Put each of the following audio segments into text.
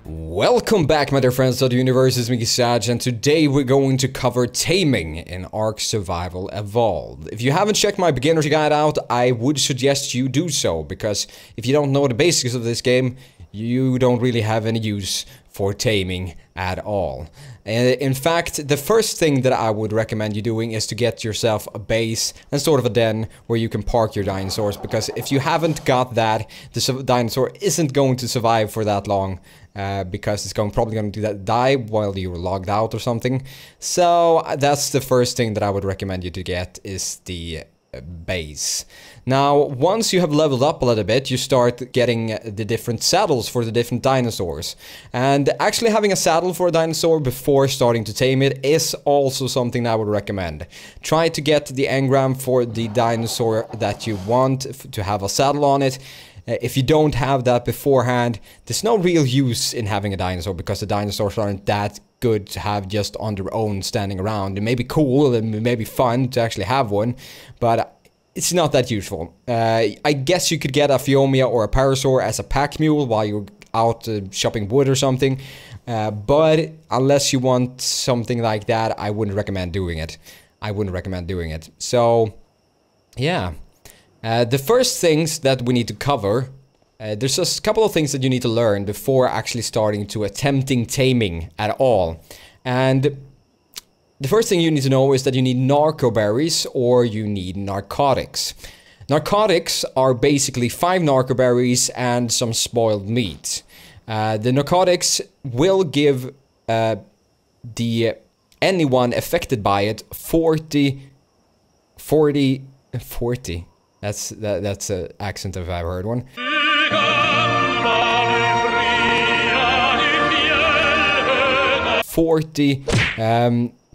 Welcome back, my dear friends of the universe. It's me, Saj, and today we're going to cover Taming in ARK Survival Evolved. If you haven't checked my beginner's guide out, I would suggest you do so, because if you don't know the basics of this game, you don't really have any use for taming at all. In fact, the first thing that I would recommend you doing is to get yourself a base and sort of a den where you can park your dinosaurs, because if you haven't got that, the dinosaur isn't going to survive for that long, because it's probably going to die while you're logged out or something. So that's the first thing that I would recommend you to get, is the base. Now, once you have leveled up a little bit, you start getting the different saddles for the different dinosaurs. And actually having a saddle for a dinosaur before starting to tame it is also something I would recommend. Try to get the engram for the dinosaur that you want to have a saddle on it. If you don't have that beforehand, there's no real use in having a dinosaur, because the dinosaurs aren't that good to have just on their own standing around. It may be cool and it may be fun to actually have one, but it's not that useful. I guess you could get a Phiomia or a Parasaur as a pack mule while you're out shopping wood or something, but unless you want something like that, I wouldn't recommend doing it. So, yeah. The first things that we need to cover, there's a couple of things that you need to learn before actually starting to attempting taming at all. And the first thing you need to know is that you need narco berries or you need narcotics. Narcotics are basically 5 narco berries and some spoiled meat. The narcotics will give anyone affected by it 40. That's an accent if I've heard one. 40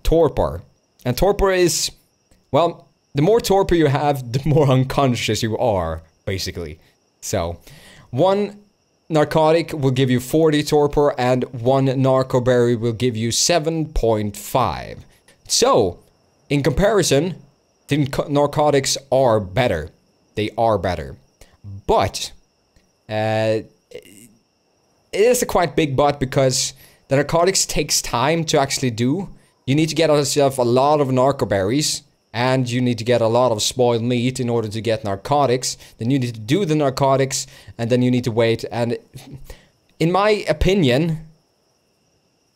torpor. And torpor is, well, the more torpor you have, the more unconscious you are, basically. So, 1 narcotic will give you 40 torpor, and 1 narco berry will give you 7.5. So, in comparison, the narcotics are better. They are better. But, it is a quite big but, because the narcotics takes time to actually do. You need to get yourself a lot of narco berries, and you need to get a lot of spoiled meat in order to get narcotics. Then you need to do the narcotics, and then you need to wait. And in my opinion,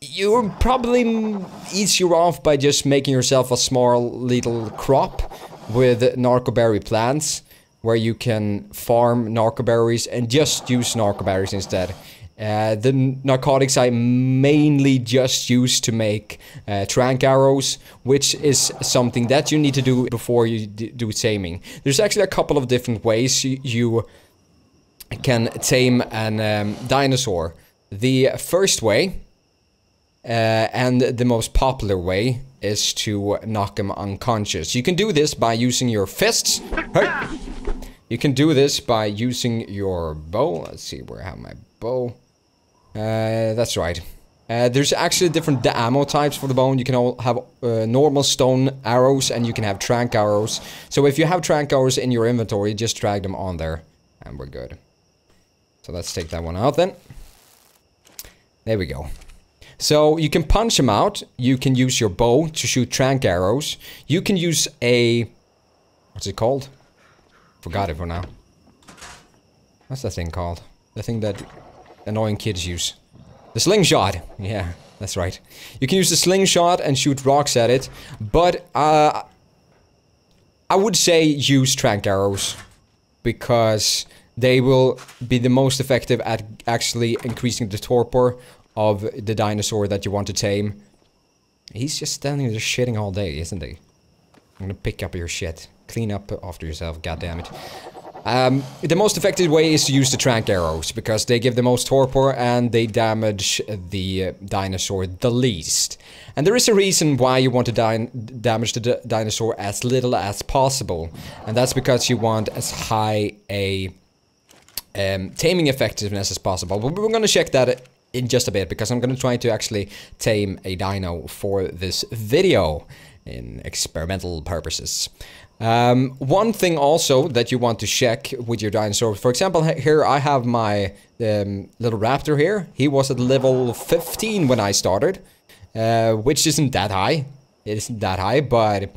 you're probably easier off by just making yourself a small little crop with narco berry plants, where you can farm narco berries and just use narco berries instead. The narcotics I mainly just use to make trank arrows, which is something that you need to do before you do taming. There's actually a couple of different ways you can tame an dinosaur. The first way, and the most popular way, is to knock him unconscious. You can do this by using your fists. Hey! You can do this by using your bow. Let's see where I have my bow. That's right. There's actually different ammo types for the bow. You can all have normal stone arrows, and you can have trank arrows. So if you have trank arrows in your inventory, just drag them on there, and we're good. So let's take that one out then. There we go. So you can punch them out. You can use your bow to shoot trank arrows. You can use a... what's it called? Forgot it for now. What's that thing called? The thing that annoying kids use. The slingshot! Yeah, that's right. You can use the slingshot and shoot rocks at it, but I would say use trank arrows, because they will be the most effective at actually increasing the torpor of the dinosaur that you want to tame. He's just standing there shitting all day, isn't he? I'm gonna pick up your shit. Clean up after yourself, goddammit. The most effective way is to use the trank arrows, because they give the most torpor and they damage the dinosaur the least. And there is a reason why you want to damage the dinosaur as little as possible, and that's because you want as high a taming effectiveness as possible. But we're gonna check that in just a bit, because I'm gonna try to actually tame a dino for this video in experimental purposes. One thing also that you want to check with your dinosaur, for example, here I have my little raptor here. He was at level 15 when I started, which isn't that high. It isn't that high, but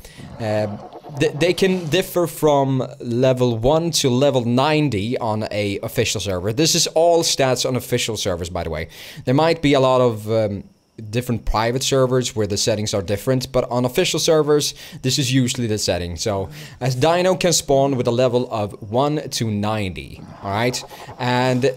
they can differ from level 1 to level 90 on a official server. This is all stats on official servers, by the way. There might be a lot of different private servers where the settings are different, but on official servers this is usually the setting. So as dino can spawn with a level of 1 to 90, all right, and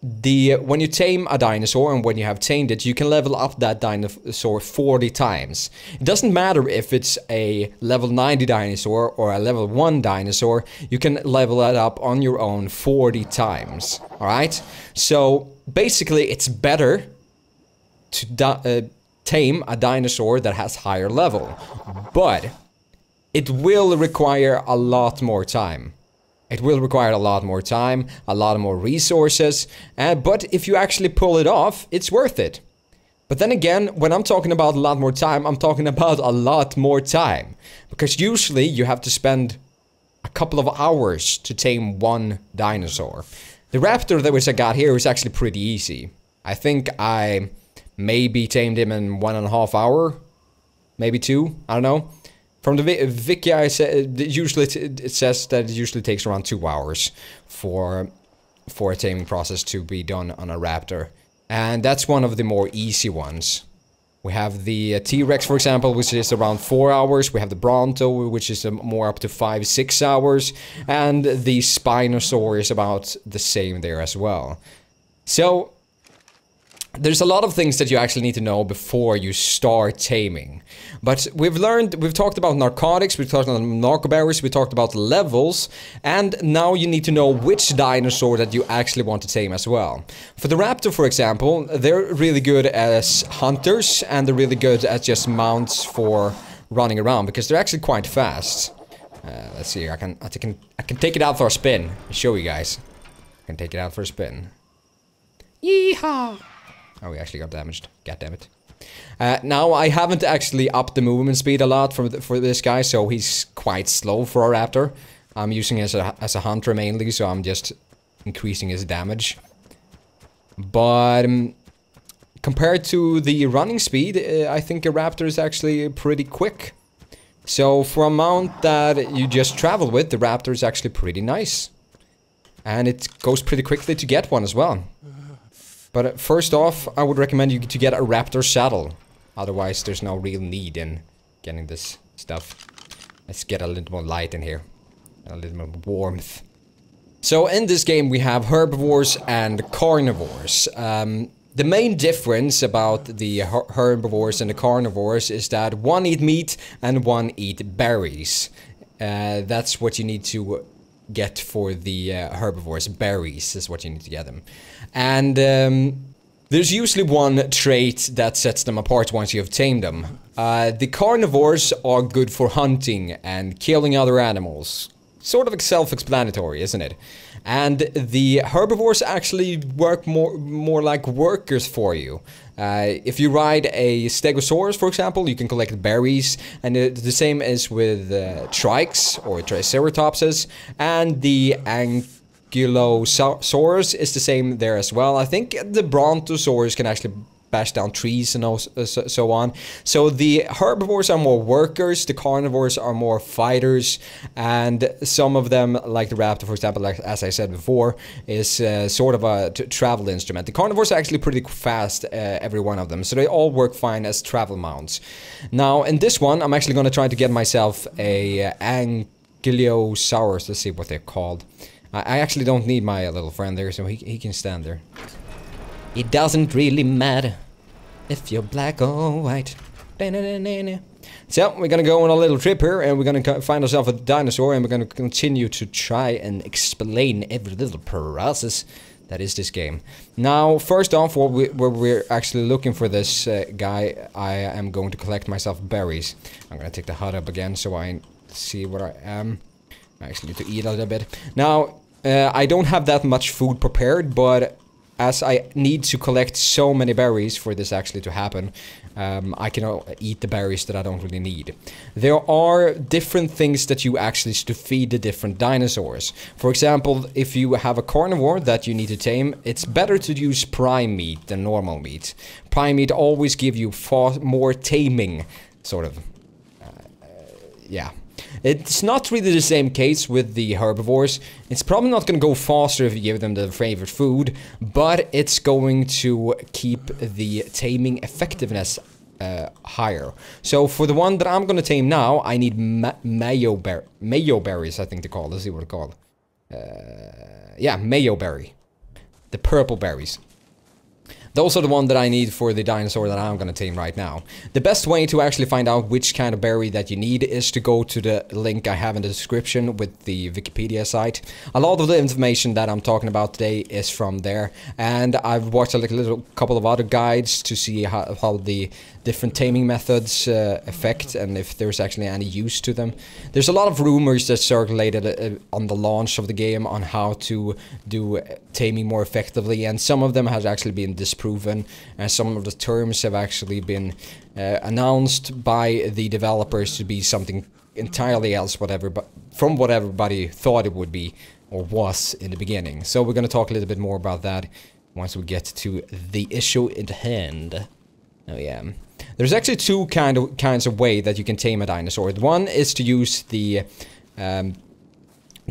when you tame a dinosaur and when you have tamed it, you can level up that dinosaur 40 times. It doesn't matter if it's a level 90 dinosaur or a level 1 dinosaur, you can level that up on your own 40 times, all right? So basically it's better to tame a dinosaur that has higher level, but it will require a lot more time. It will require a lot more time, a lot more resources, but if you actually pull it off, it's worth it. But then again, when I'm talking about a lot more time, I'm talking about a lot more time, because usually you have to spend a couple of hours to tame one dinosaur. The raptor that which I got here is actually pretty easy. I think I maybe tamed him in 1.5 hours, maybe 2, I don't know. From the wiki, usually it says that it usually takes around 2 hours for a taming process to be done on a raptor. And that's one of the more easy ones. We have the T-Rex, for example, which is around 4 hours. We have the Bronto, which is more up to 5-6 hours. And the Spinosaur is about the same there as well. So there's a lot of things that you actually need to know before you start taming. But we've talked about narcotics, we've talked about narcoberries, we talked about levels, and now you need to know which dinosaur that you actually want to tame as well. For the raptor, for example, they're really good as hunters, and they're really good as just mounts for running around, because they're actually quite fast. Let's see, I can take it out for a spin, show you guys. I can take it out for a spin. Yeehaw! Oh, we actually got damaged. God damn it. Now, I haven't actually upped the movement speed a lot for this guy, so he's quite slow for a raptor. I'm using him as a hunter mainly, so I'm just increasing his damage. But compared to the running speed, I think a raptor is actually pretty quick. So for a mount that you just travel with, the raptor is actually pretty nice. And it goes pretty quickly to get one as well. But first off, I would recommend you to get a raptor saddle. Otherwise, there's no real need in getting this stuff. Let's get a little more light in here. A little more warmth. So in this game, we have herbivores and carnivores. The main difference about the herbivores and the carnivores is that one eat meat and one eat berries. That's what you need to get for the herbivores. Berries is what you need to get them. And there's usually one trait that sets them apart once you have tamed them. The carnivores are good for hunting and killing other animals. Sort of self-explanatory, isn't it? And the herbivores actually work more like workers for you. If you ride a stegosaurus, for example, you can collect berries, and the same is with trikes or triceratopses, and the ankylosaurus is the same there as well. I think the brontosaurus can actually bash down trees and so on. So the herbivores are more workers, the carnivores are more fighters, and some of them, like the raptor, for example, like as I said before, is sort of a travel instrument. The carnivores are actually pretty fast, every one of them, so they all work fine as travel mounts. Now, in this one, I'm actually going to try to get myself a ankylosaurus. Let's see what they're called. I actually don't need my little friend there, so he can stand there. It doesn't really matter if you're black or white. So, we're gonna go on a little trip here, and we're gonna find ourselves a dinosaur, and we're gonna continue to try and explain every little process that is this game. Now, first off, where we're actually looking for this guy, I am going to collect myself berries. I'm gonna take the HUD up again so I see what I am. I actually need to eat a little bit. Now, I don't have that much food prepared, but as I need to collect so many berries for this actually to happen, I can eat the berries that I don't really need. There are different things that you actually should feed the different dinosaurs. For example, if you have a carnivore that you need to tame, it's better to use prime meat than normal meat. Prime meat always give you far more taming, sort of. Yeah. It's not really the same case with the herbivores. It's probably not going to go faster if you give them their favorite food, but it's going to keep the taming effectiveness higher. So for the one that I'm going to tame now, I need mayo berries, I think they're called. Let's see what they're called. Yeah, mayo berry. The purple berries. Those are the ones that I need for the dinosaur that I'm going to tame right now. The best way to actually find out which kind of berry that you need is to go to the link I have in the description with the Wikipedia site. A lot of the information that I'm talking about today is from there. And I've watched a couple of other guides to see how the different taming methods affect and if there's actually any use to them. There's a lot of rumors that circulated on the launch of the game on how to do taming more effectively, and some of them has actually been disproven, and some of the terms have actually been announced by the developers to be something entirely else, from what everybody thought it would be or was in the beginning. So we're going to talk a little bit more about that once we get to the issue in hand. Oh yeah. There's actually two kinds of way that you can tame a dinosaur. One is to use the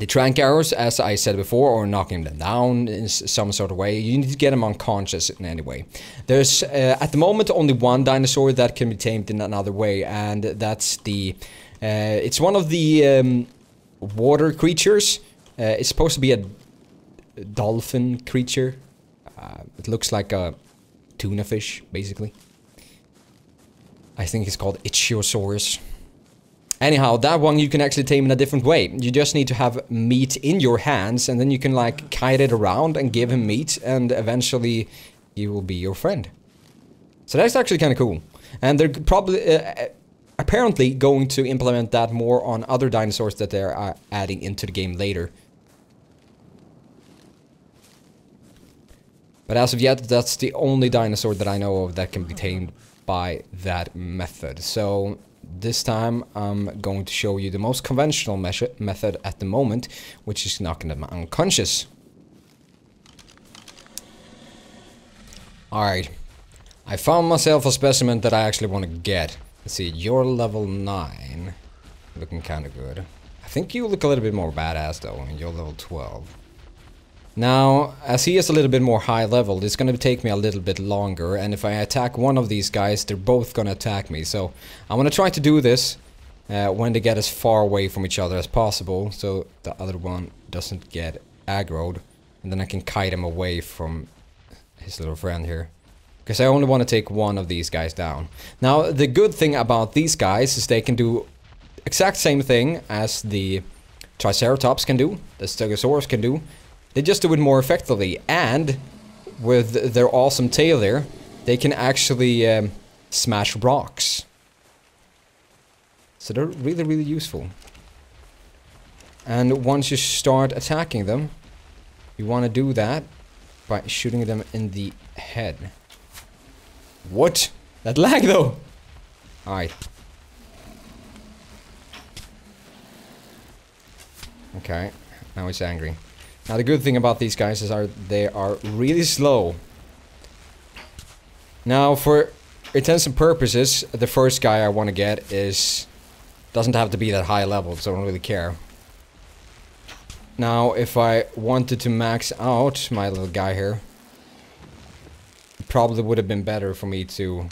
trank arrows, as I said before, or knocking them down in some sort of way. You need to get them unconscious in any way. There's, at the moment, only one dinosaur that can be tamed in another way, and that's the... it's one of the water creatures. It's supposed to be a dolphin creature. It looks like a tuna fish, basically. I think it's called Ichthyosaurus. Anyhow, that one you can actually tame in a different way. You just need to have meat in your hands, and then you can like kite it around and give him meat, and eventually he will be your friend. So that's actually kind of cool. And they're probably, apparently going to implement that more on other dinosaurs that they're adding into the game later. But as of yet, that's the only dinosaur that I know of that can be tamed by that method. So this time I'm going to show you the most conventional method at the moment, which is knocking them unconscious. Alright, I found myself a specimen that I actually want to get. Let's see, you're level 9, looking kind of good. I think you look a little bit more badass though, and you're level 12. Now, as he is a little bit more high level, it's going to take me a little bit longer, and if I attack one of these guys, they're both going to attack me. So I'm going to try to do this when they get as far away from each other as possible, so the other one doesn't get aggroed, and then I can kite him away from his little friend here. Because I only want to take one of these guys down. Now, the good thing about these guys is they can do exact same thing as the Triceratops can do, the Stegosaurus can do. They just do it more effectively, and with their awesome tail there, they can actually smash rocks. So they're really, really useful. And once you start attacking them, you want to do that by shooting them in the head. What? That lag though! Alright. Okay, now he's angry. Now the good thing about these guys is they are really slow. Now for intents and purposes, the first guy I want to get doesn't have to be that high level, so I don't really care. Now if I wanted to max out my little guy here, it probably would have been better for me to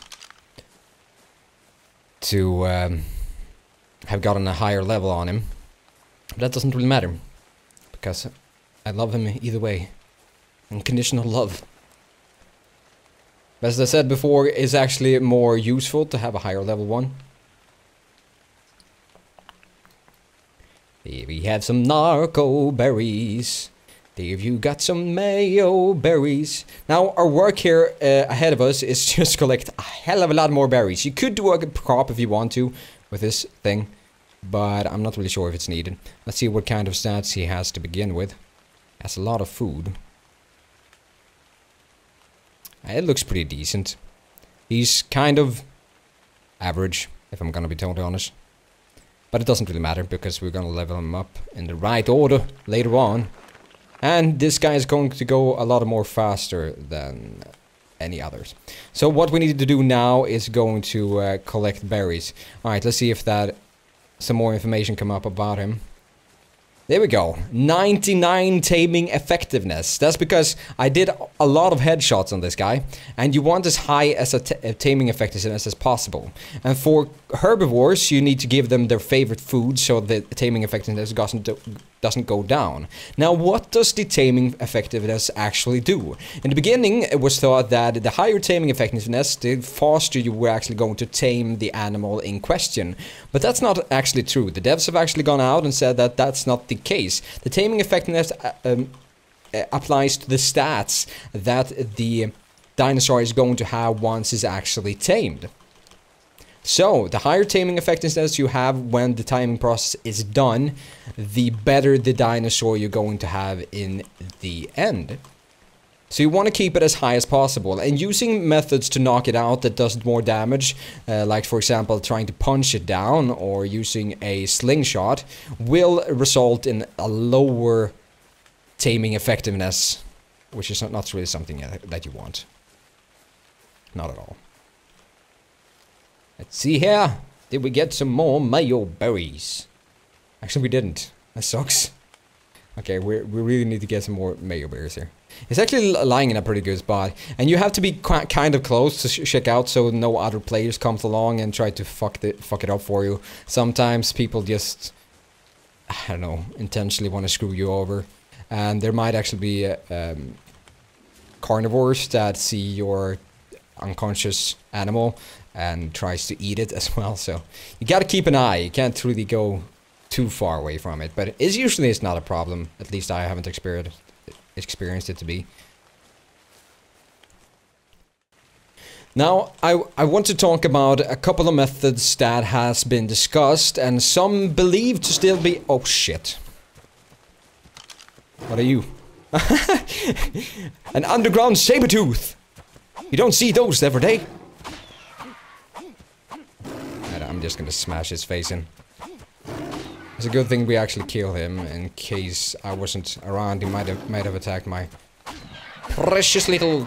have gotten a higher level on him. But that doesn't really matter, because I love him either way. Unconditional love. But as I said before, it's actually more useful to have a higher level one. Here we have some narco berries. There you got some mayo berries. Now our work here ahead of us is just collect a hell of a lot more berries. You could do a crop if you want to with this thing, but I'm not really sure if it's needed. Let's see what kind of stats he has to begin with. Has a lot of food. It looks pretty decent. He's kind of average, if I'm gonna be totally honest. But it doesn't really matter, because we're gonna level him up in the right order later on. And this guy is going to go a lot more faster than any others. So what we need to do now is going to collect berries. Alright, let's see if that some more information come up about him. There we go. 99 taming effectiveness. That's because I did a lot of headshots on this guy. And you want as high as a taming effectiveness as possible. And for herbivores, you need to give them their favorite food so the taming effectiveness doesn't go down. Now, what does the taming effectiveness actually do? In the beginning, it was thought that the higher taming effectiveness, the faster you were actually going to tame the animal in question. But that's not actually true. The devs have actually gone out and said that that's not the case. The taming effectiveness applies to the stats that the dinosaur is going to have once it's actually tamed. So, the higher taming effectiveness you have when the taming process is done, the better the dinosaur you're going to have in the end. So you want to keep it as high as possible, and using methods to knock it out that does more damage, like for example trying to punch it down or using a slingshot, will result in a lower taming effectiveness, which is not really something that you want. Not at all. Let's see here. Did we get some more mayo berries? Actually, we didn't. That sucks. Okay, we really need to get some more mayo berries here. It's actually lying in a pretty good spot. And you have to be kind of close to check out so no other players comes along and try to fuck it up for you. Sometimes people just, I don't know, intentionally want to screw you over. And there might actually be carnivores that see your unconscious animal and tries to eat it as well, so you gotta keep an eye. You can't really go too far away from it, but it's not a problem. At least I haven't experienced it to be. Now, I want to talk about a couple of methods that has been discussed, and some believed to still be... Oh, shit. What are you? An underground saber-tooth! You don't see those every day. I'm just gonna smash his face in. It's a good thing we actually kill him, in case I wasn't around. He might have attacked my precious little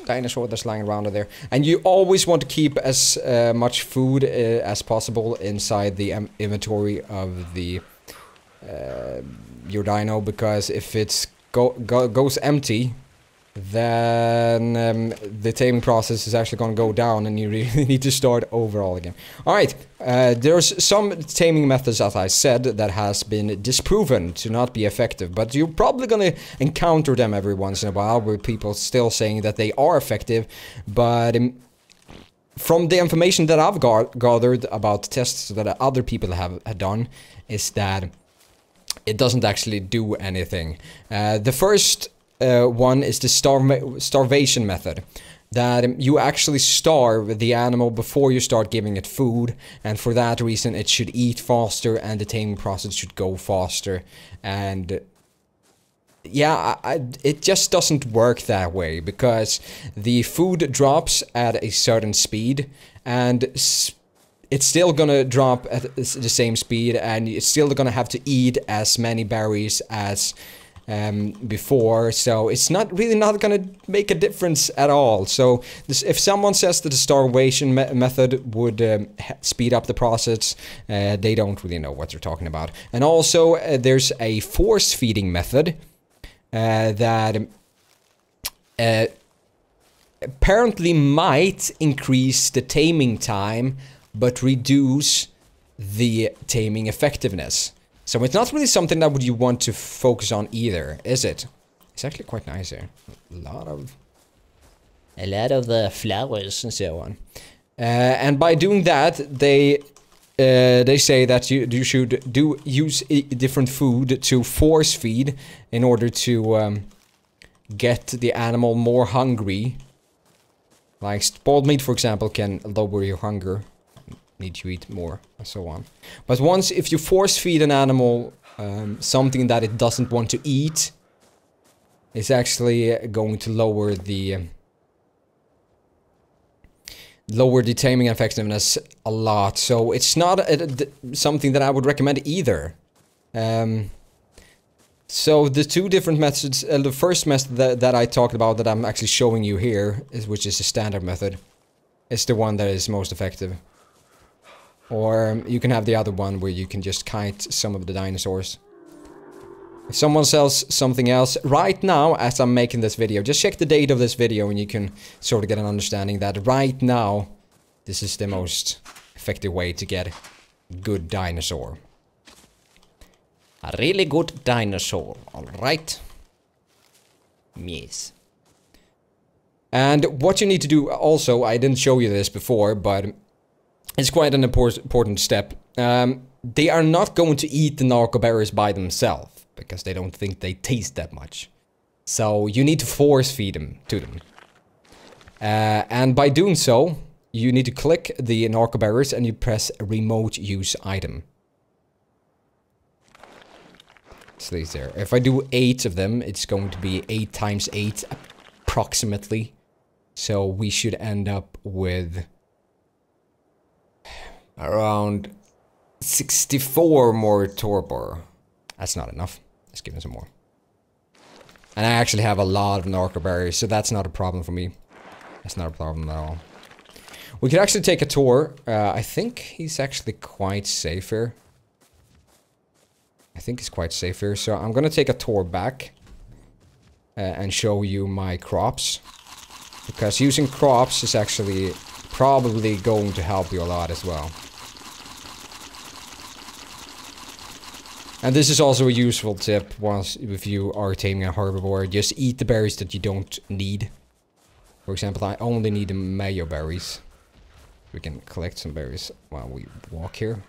dinosaur that's lying around there. And you always want to keep as much food as possible inside the inventory of the your dino, because if it's goes empty, then the taming process is actually going to go down and you really need to start over all again. Alright, there's some taming methods, as I said, that has been disproven to not be effective, but you're probably going to encounter them every once in a while, with people still saying that they are effective, but from the information that I've gathered about tests that other people have done, is that it doesn't actually do anything. The first one is the starvation method, that you actually starve the animal before you start giving it food, and for that reason it should eat faster and the taming process should go faster. And yeah, it just doesn't work that way, because the food drops at a certain speed and it's still gonna drop at the same speed, and it's still gonna have to eat as many berries as before, so it's not gonna make a difference at all. So if someone says that the starvation method would speed up the process, they don't really know what they're talking about. And also there's a force feeding method that apparently might increase the taming time but reduce the taming effectiveness. So it's not really something that you want to focus on either, is it? It's actually quite nice here. A lot of the flowers and so on. And by doing that, they say that you should use different food to force feed in order to get the animal more hungry. Like spoiled meat, for example, can lower your hunger. Need to eat more, and so on. But if you force feed an animal something that it doesn't want to eat, it's actually going to lower the lower the taming effectiveness a lot. So it's not something that I would recommend either. So the two different methods, the first method that I talked about that I'm actually showing you here, which is the standard method, is the one that is most effective. Or you can have the other one where you can just kite some of the dinosaurs. If someone sells something else right now as I'm making this video, just check the date of this video and you can sort of get an understanding that right now this is the most effective way to get a good dinosaur. A really good dinosaur, alright? Yes. And what you need to do also, I didn't show you this before, but it's quite an important step. They are not going to eat the narcoberries by themselves, because they don't think they taste that much. So you need to force feed them to them. And by doing so, you need to click the narcoberries and you press remote use item. So there. If I do 8 of them, it's going to be 8 times 8 approximately. So we should end up with around 64 more torpor. That's not enough. Let's give him some more. And I actually have a lot of narcoberries, so that's not a problem for me. That's not a problem at all. We could actually take a tour. I think he's actually quite safe here. I think he's quite safe here, so I'm gonna take a tour back and show you my crops. Because using crops is actually probably going to help you a lot as well. And this is also a useful tip if you are taming a herbivore. Just eat the berries that you don't need. For example, I only need the mayo berries. We can collect some berries while we walk here.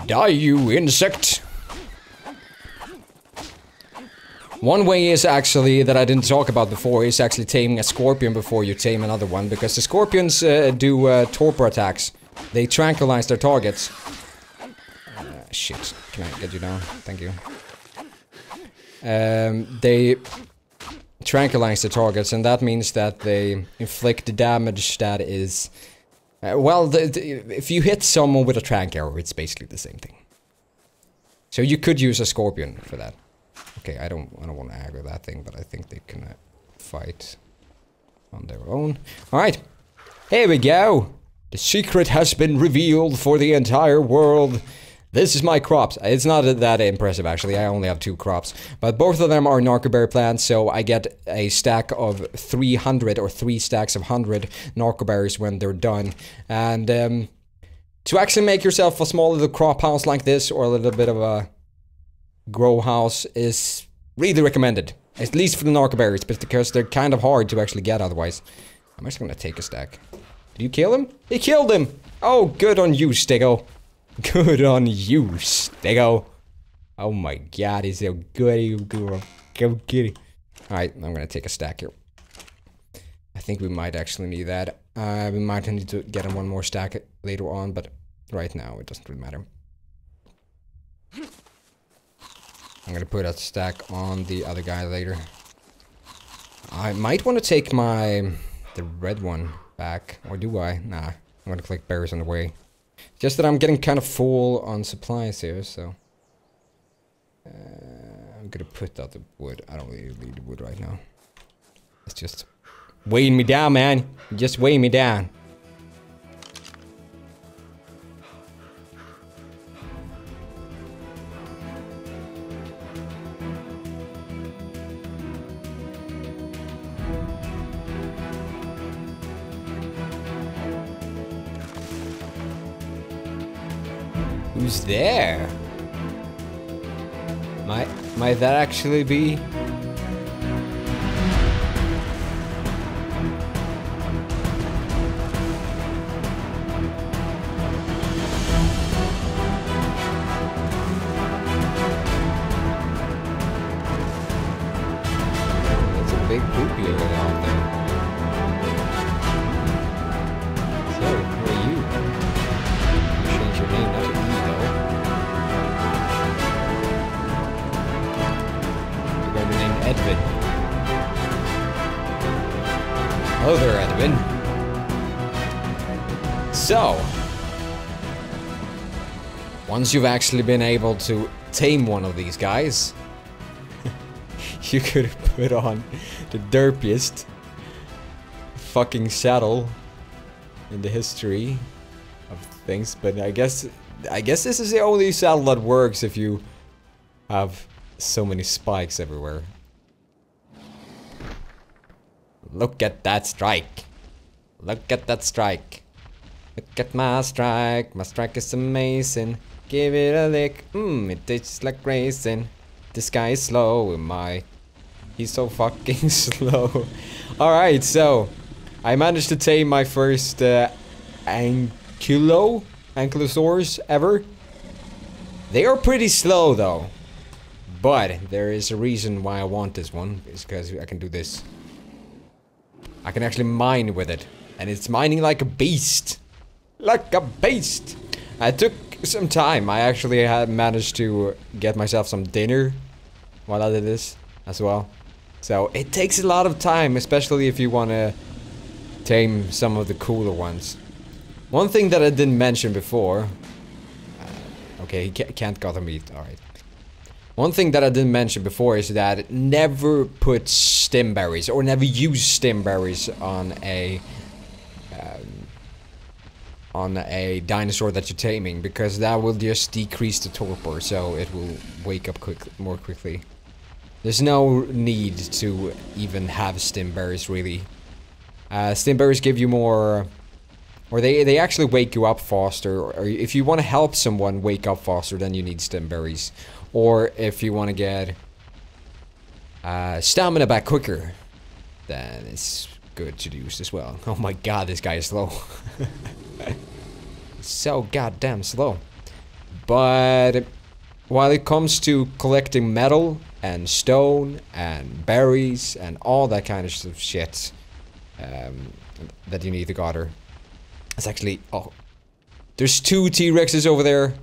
Die, you insect! One way is actually, that I didn't talk about before, is actually taming a scorpion before you tame another one. Because the scorpions do torpor attacks. They tranquilize their targets. Shit. Can I get you down? Thank you. They tranquilize the targets, and that means that they inflict damage that is... well, if you hit someone with a tranq arrow, it's basically the same thing. So you could use a scorpion for that. Okay, I don't want to aggro that thing, but I think they can fight on their own. Alright, here we go. The secret has been revealed for the entire world. This is my crops. It's not that impressive, actually. I only have 2 crops. But both of them are narcoberry plants, so I get a stack of 300 or 3 stacks of 100 narcoberries when they're done. And to actually make yourself a small little crop house like this, or a little bit of a grow house, is really recommended. At least for the narcoberries, but because they're kind of hard to actually get otherwise. I'm just gonna take a stack. Did you kill him? He killed him! Oh, good on you, Stego. Good on you, Stego. Oh my god, he's so good, you girl. Go get it. Alright, I'm gonna take a stack here. I think we might actually need that. We might need to get him one more stack later on, but right now it doesn't really matter. I'm gonna put a stack on the other guy later. I might want to take the red one back. Or do I? Nah, I'm gonna collect berries on the way. Just that I'm getting kind of full on supplies here, so... I'm gonna put out the wood. I don't really need the wood right now. It's just weighing me down, man. Just weighing me down. Who's there? Might that actually be? It's a big poopy over there out there. So, who are you? You change your name, not to E though. Hello there, Edwin. So, once you've actually been able to tame one of these guys, you could put on the derpiest fucking saddle in the history of things, but I guess this is the only saddle that works if you have so many spikes everywhere. Look at that strike. Look at that strike. Look at my strike. My strike is amazing. Give it a lick. It tastes like racing. This guy is slow. He's so fucking slow. Alright, so I managed to tame my first ankylosaurs ever. They are pretty slow though. But there is a reason why I want this one. It's because I can do this. I can actually mine with it. And it's mining like a beast. Like a beast. It took some time. I actually had managed to get myself some dinner while I did this as well. So it takes a lot of time, especially if you want to tame some of the cooler ones. One thing that I didn't mention before. Okay, he can't gather meat. Alright. One thing that I didn't mention before is that never put stimberries or never use stimberries on a dinosaur that you're taming, because that will just decrease the torpor, so it will wake up more quickly. There's no need to even have stimberries really. Stimberries give you more, or they actually wake you up faster. Or if you want to help someone wake up faster, then you need stimberries. Or if you want to get stamina back quicker, then it's good to use as well. Oh my god, this guy is slow. So goddamn slow. But while it comes to collecting metal and stone and berries and all that kind of shit that you need to gather, it's actually... Oh, there's 2 T-Rexes over there.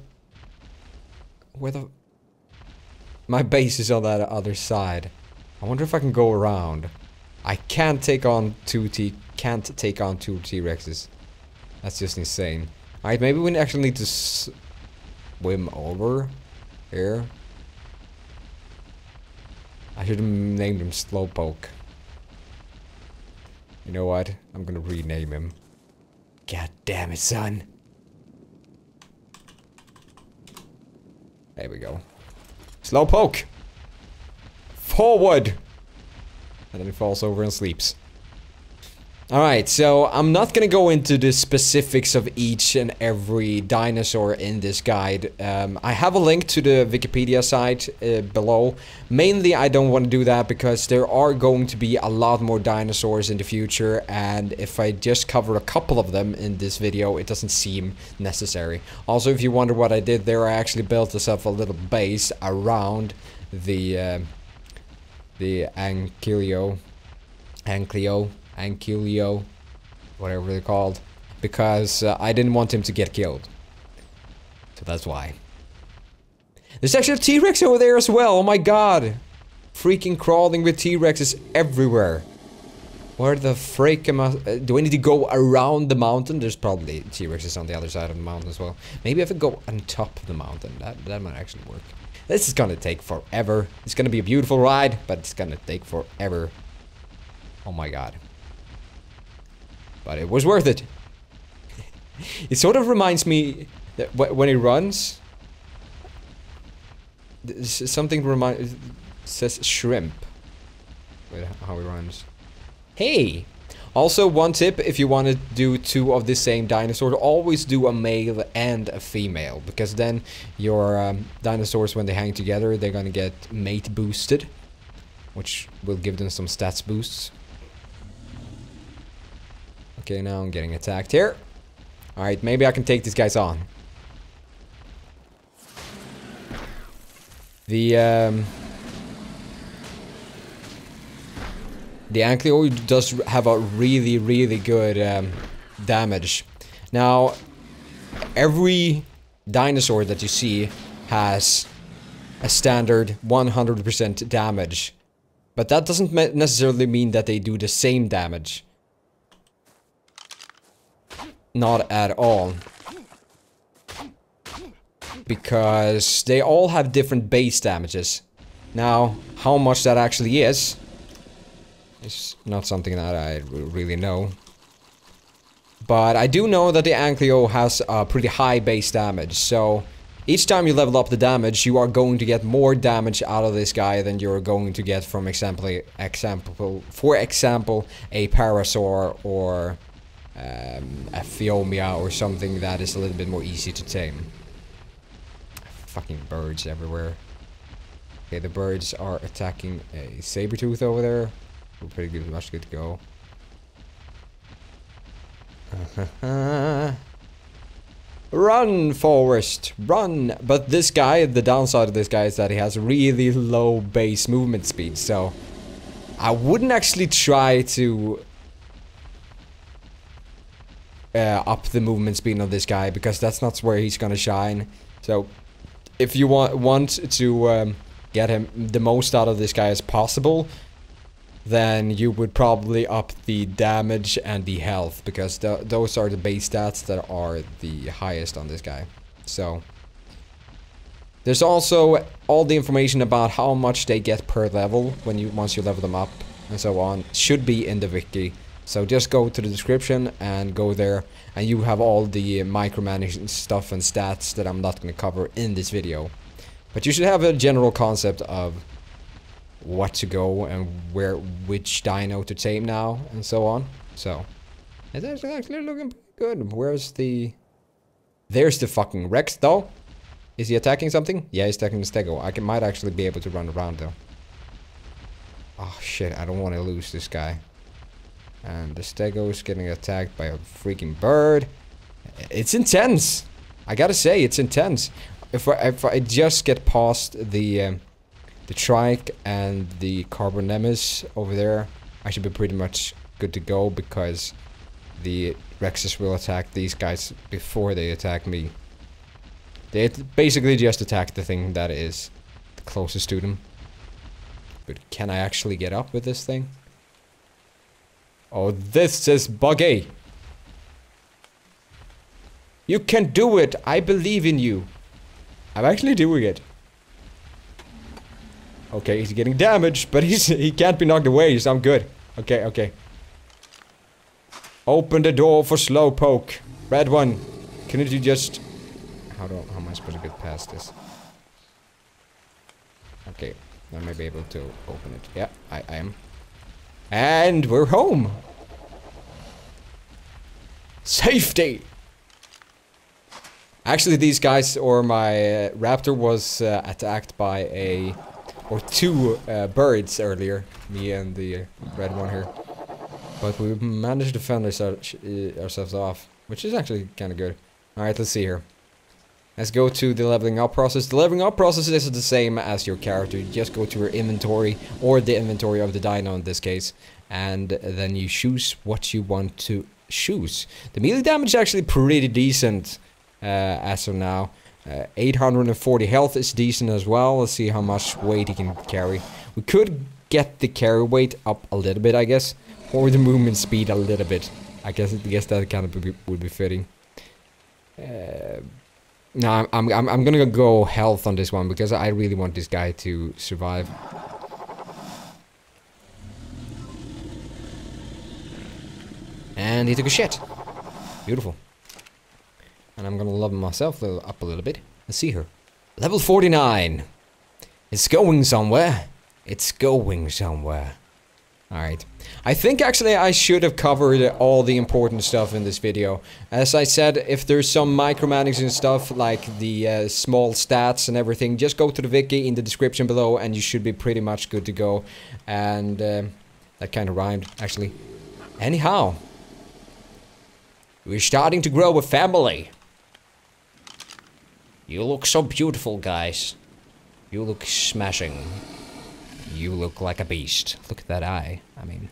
Where the... My base is on that other side. I wonder if I can go around. I can't take on 2 T-Rexes. That's just insane. Alright, maybe we actually need to swim over here. I should have named him Slowpoke. You know what? I'm gonna rename him. God damn it, son. There we go. Slowpoke! Forward! And then he falls over and sleeps. Alright, so I'm not gonna go into the specifics of each and every dinosaur in this guide. I have a link to the Wikipedia site below. Mainly, I don't want to do that because there are going to be a lot more dinosaurs in the future, and if I just cover a couple of them in this video, it doesn't seem necessary. Also, if you wonder what I did there, I actually built myself a little base around the Ankylo, whatever they're called, because I didn't want him to get killed. So that's why. There's actually a T-Rex over there as well, oh my god! Freaking crawling with T-Rexes everywhere. Where the freak am I... do I need to go around the mountain? There's probably T-Rexes on the other side of the mountain as well. Maybe if I go on top of the mountain, that might actually work. This is gonna take forever. It's gonna be a beautiful ride, but it's gonna take forever. Oh my god. But it was worth it. It sort of reminds me that when he runs, something says shrimp with how he runs. Hey! Also, one tip if you want to do 2 of the same dinosaur, always do a male and a female, because then your dinosaurs, when they hang together, they're gonna get mate boosted, which will give them some stats boosts. Okay, now I'm getting attacked here. Alright, maybe I can take these guys on. The Ankylo does have a really, really good damage. Now, every dinosaur that you see has a standard 100% damage. But that doesn't necessarily mean that they do the same damage. not at all. Because they all have different base damages. Now, how much that actually is not something that I really know. But I do know that the Ankylo has a pretty high base damage, so each time you level up the damage, you are going to get more damage out of this guy than you're going to get from for example, a Parasaur or a Phiomia or something that is a little bit more easy to tame. Fucking birds everywhere. Okay, the birds are attacking a Sabertooth over there. We're pretty good, much good to go. Run, Forest, run! But this guy, the downside of this guy is that he has really low base movement speed, so I wouldn't actually try to up the movement speed of this guy, because that's not where he's gonna shine. So if you want to get him the most out of this guy as possible, then you would probably up the damage and the health, because those are the base stats that are the highest on this guy. So there's also all the information about how much they get per level once you level them up and so on should be in the wiki. So just go to the description and go there, and you have all the micromanaging stuff and stats that I'm not going to cover in this video. But you should have a general concept of what to go and which dino to tame now and so on. So it's actually looking good. There's the fucking Rex though. Is he attacking something? Yeah, he's attacking the Stego. I might actually be able to run around though. Oh shit, I don't want to lose this guy. And the Stego is getting attacked by a freaking bird. It's intense. I gotta say, it's intense. If I just get past the Trike and the Carbonemus over there, I should be pretty much good to go, because the Rexes will attack these guys before they attack me. They basically just attack the thing that is the closest to them. But can I actually get up with this thing? Oh, this is buggy! You can do it! I believe in you! I'm actually doing it. Okay, he's getting damaged, but he can't be knocked away, so I'm good. Okay, okay. Open the door for Slowpoke. Red one. Can you just... How am I supposed to get past this? Okay, I may be able to open it. Yeah, I am. And we're home! Safety! Actually, these guys, or my raptor was attacked by two birds earlier. Me and the red one here. But we managed to fend ourselves off, which is actually kind of good. Alright, let's see here. Let's go to the leveling up process. The leveling up process is the same as your character. You just go to your inventory, or the inventory of the dino in this case, and then you choose what you want to choose. The melee damage is actually pretty decent as of now. 840 health is decent as well. Let's see how much weight he can carry. We could get the carry weight up a little bit, I guess, or the movement speed a little bit. I guess that kind of would be fitting. No, I'm gonna go health on this one, because I really want this guy to survive. And he took a shit. Beautiful. And I'm gonna level myself up a little bit. Let's see her. Level 49. It's going somewhere. It's going somewhere. Alright. I think actually I should have covered all the important stuff in this video. As I said, if there's some micromanaging stuff, like the small stats and everything, just go to the wiki in the description below and you should be pretty much good to go. And that kind of rhymed, actually. Anyhow. We're starting to grow a family. You look so beautiful, guys. You look smashing. You look like a beast. Look at that eye. I mean...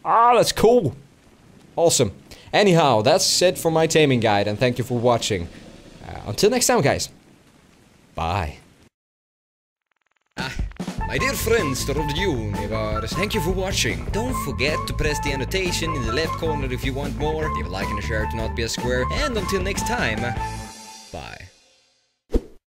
Ah, that's cool! Awesome. Anyhow, that's it for my taming guide, and thank you for watching. Until next time, guys. Bye. My My dear friends of the universe, thank you for watching. Don't forget to press the annotation in the left corner if you want more. Leave a like and a share to not be a square. And until next time, bye.